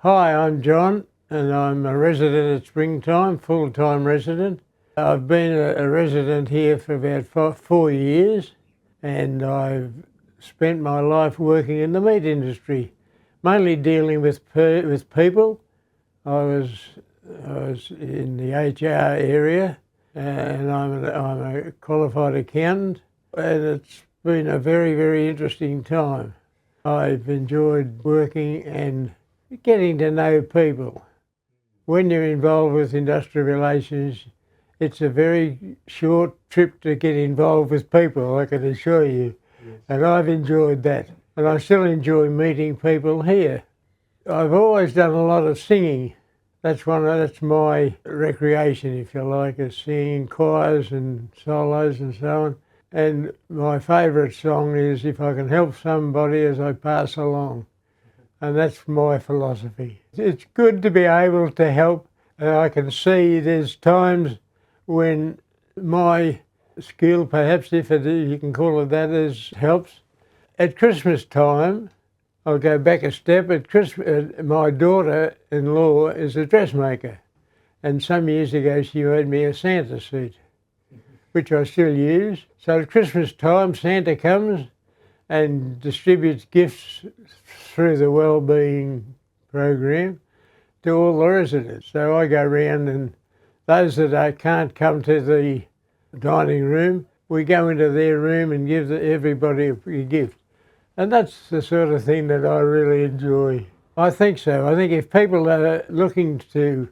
Hi, I'm John, and I'm a resident at Springtime, full-time resident. I've been a resident here for about 4 years, and I've spent my life working in the meat industry, mainly dealing with people. I was in the HR area, and I'm a qualified accountant, and it's been a very, very interesting time. I've enjoyed working and getting to know people. When you're involved with industrial relations, it's a very short trip to get involved with people, I can assure you. Yes. And I've enjoyed that. And I still enjoy meeting people here. I've always done a lot of singing. That's my recreation, if you like, is singing choirs and solos and so on. And my favourite song is If I Can Help Somebody As I Pass Along. And that's my philosophy. It's good to be able to help, and I can see there's times when my skill, perhaps if you can call it that, helps. At Christmas time, I'll go back a step. At Christmas, my daughter-in-law is a dressmaker, and some years ago she made me a Santa suit, which I still use. So at Christmas time, Santa comes and distributes gifts through the wellbeing program to all the residents. So I go around, and those that can't come to the dining room, we go into their room and give everybody a gift. And that's the sort of thing that I really enjoy. I think so. I think if people are looking to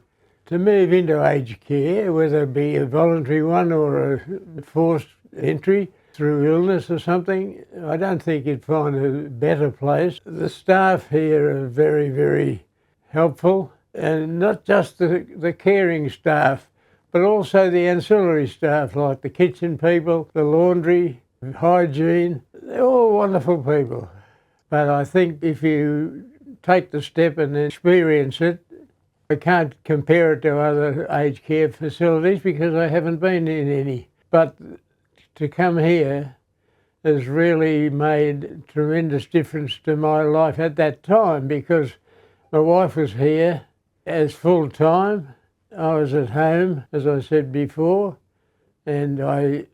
move into aged care, whether it be a voluntary one or a forced entry through illness or something, I don't think you'd find a better place. The staff here are very, very helpful, and not just the caring staff, but also the ancillary staff like the kitchen people, the laundry, hygiene. They're all wonderful people. But I think if you take the step and experience it, I can't compare it to other aged care facilities because I haven't been in any. But to come here has really made tremendous difference to my life at that time, because my wife was here as full-time. I was at home, as I said before, and I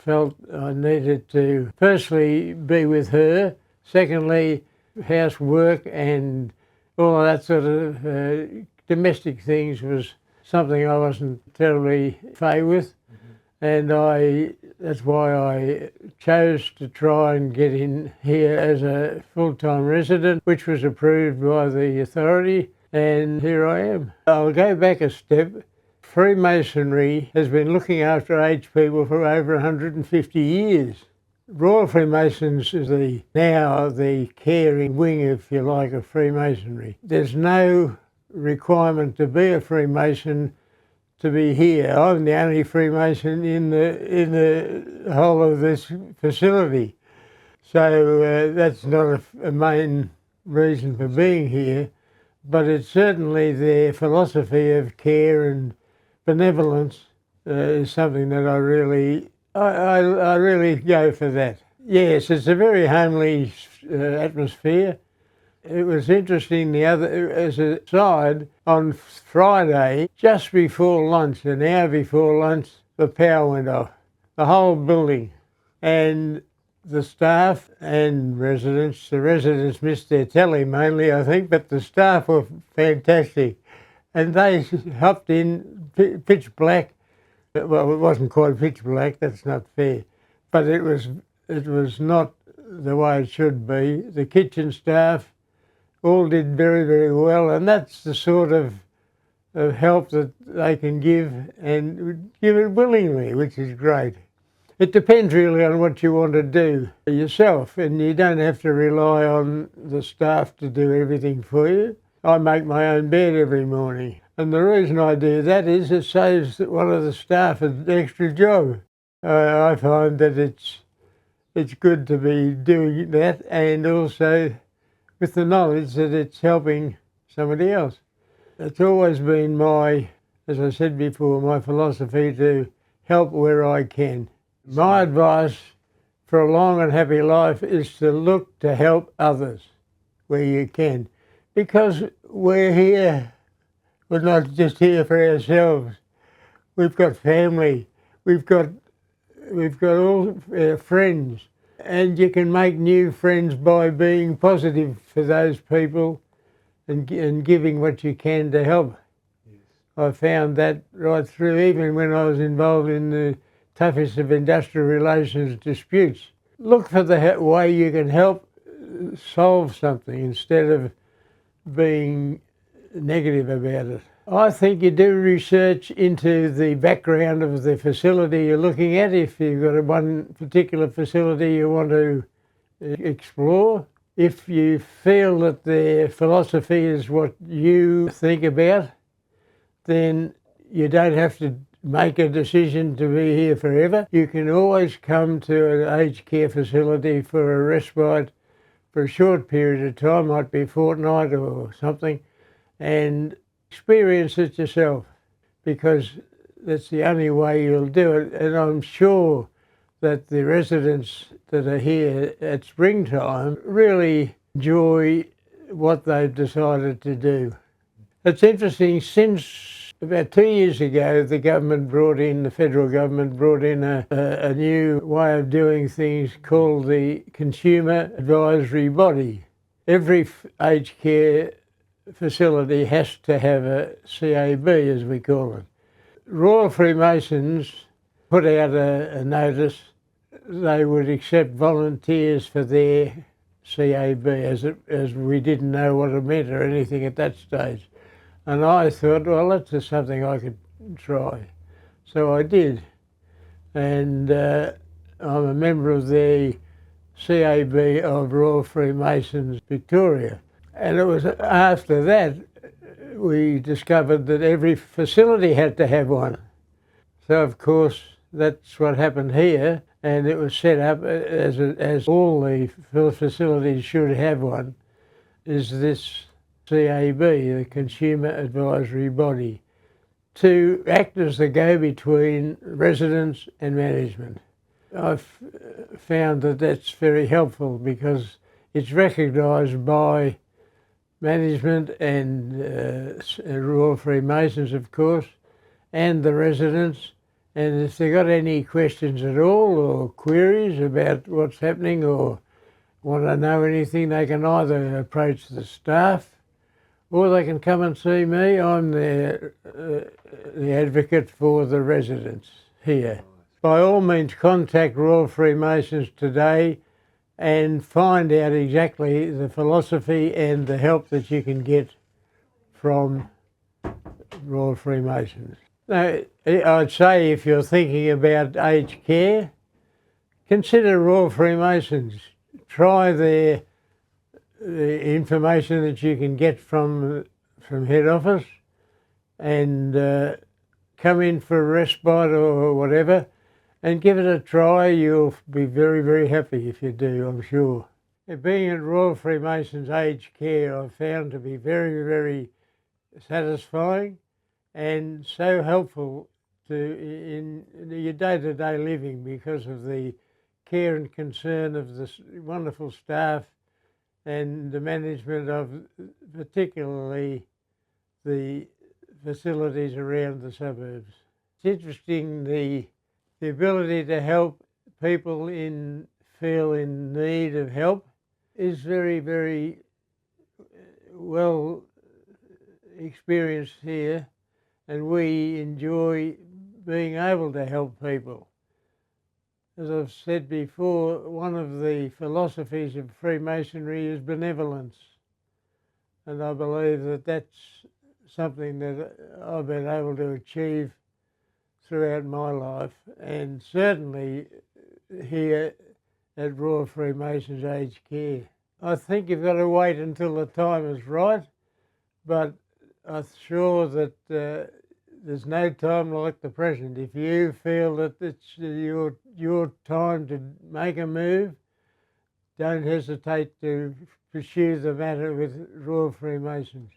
felt I needed to firstly be with her, secondly housework and all of that sort of domestic things was something I wasn't terribly fay with. And that's why I chose to try and get in here as a full-time resident, which was approved by the authority, and here I am. I'll go back a step. Freemasonry has been looking after aged people for over 150 years. Royal Freemasons is now the caring wing, if you like, of Freemasonry. There's no requirement to be a Freemason to be here. I'm the only Freemason in the whole of this facility. So that's not a main reason for being here, but it's certainly their philosophy of care and benevolence is something that I really go for that. Yes, it's a very homely atmosphere. It was interesting as a side, on Friday, just before lunch, an hour before lunch, the power went off, the whole building. And the staff and residents, the residents missed their telly mainly, I think, but the staff were fantastic. And they hopped in pitch black. Well, it wasn't quite pitch black, that's not fair. But it was not the way it should be. The kitchen staff all did very, very well, and that's the sort of help that they can give, and give it willingly, which is great. It depends really on what you want to do yourself, and you don't have to rely on the staff to do everything for you. I make my own bed every morning, and the reason I do that is it saves one of the staff an extra job. I find that it's good to be doing that, and also with the knowledge that it's helping somebody else. It's always been as I said before, my philosophy to help where I can. My advice for a long and happy life is to look to help others where you can. Because we're here, we're not just here for ourselves. We've got family, we've got all our friends, and you can make new friends by being positive for those people and giving what you can to help. Yes. I found that right through, even when I was involved in the toughest of industrial relations disputes. Look for the way you can help solve something instead of being negative about it. I think you do research into the background of the facility you're looking at. If you've got one particular facility you want to explore, if you feel that their philosophy is what you think about, then you don't have to make a decision to be here forever. You can always come to an aged care facility for a respite for a short period of time, might be a fortnight or something, and experience it yourself, because that's the only way you'll do it. And I'm sure that the residents that are here at springtime really enjoy what they've decided to do. It's interesting, since about 2 years ago, the federal government brought in a new way of doing things called the Consumer Advisory Body. Every aged care facility has to have a CAB, as we call it. Royal Freemasons put out a notice they would accept volunteers for their CAB, as we didn't know what it meant or anything at that stage. And I thought, well, that's just something I could try. So I did. And I'm a member of the CAB of Royal Freemasons Victoria. And it was after that we discovered that every facility had to have one. So of course that's what happened here, and it was set up as all the facilities should have one, is this CAB, the Consumer Advisory Body, to act as the go-between residents and management. I've found that that's very helpful because it's recognised by management and Royal Freemasons, of course, and the residents. And if they've got any questions at all or queries about what's happening or want to know anything, they can either approach the staff or they can come and see me. I'm the advocate for the residents here. By all means, contact Royal Freemasons today and find out exactly the philosophy and the help that you can get from Royal Freemasons. Now, I'd say if you're thinking about aged care, consider Royal Freemasons. Try the information that you can get from head office and come in for a respite or whatever and give it a try. You'll be very, very happy if you do, I'm sure. Being at Royal Freemasons Aged Care, I've found to be very, very satisfying and so helpful in your day-to-day living because of the care and concern of this wonderful staff and the management of particularly the facilities around the suburbs. It's interesting, the ability to help people feel in need of help is very, very well experienced here, and we enjoy being able to help people. As I've said before, one of the philosophies of Freemasonry is benevolence, and I believe that that's something that I've been able to achieve throughout my life, and certainly here at Royal Freemasons Aged Care. I think you've got to wait until the time is right, but I'm sure that there's no time like the present. If you feel that it's your time to make a move, don't hesitate to pursue the matter with Royal Freemasons.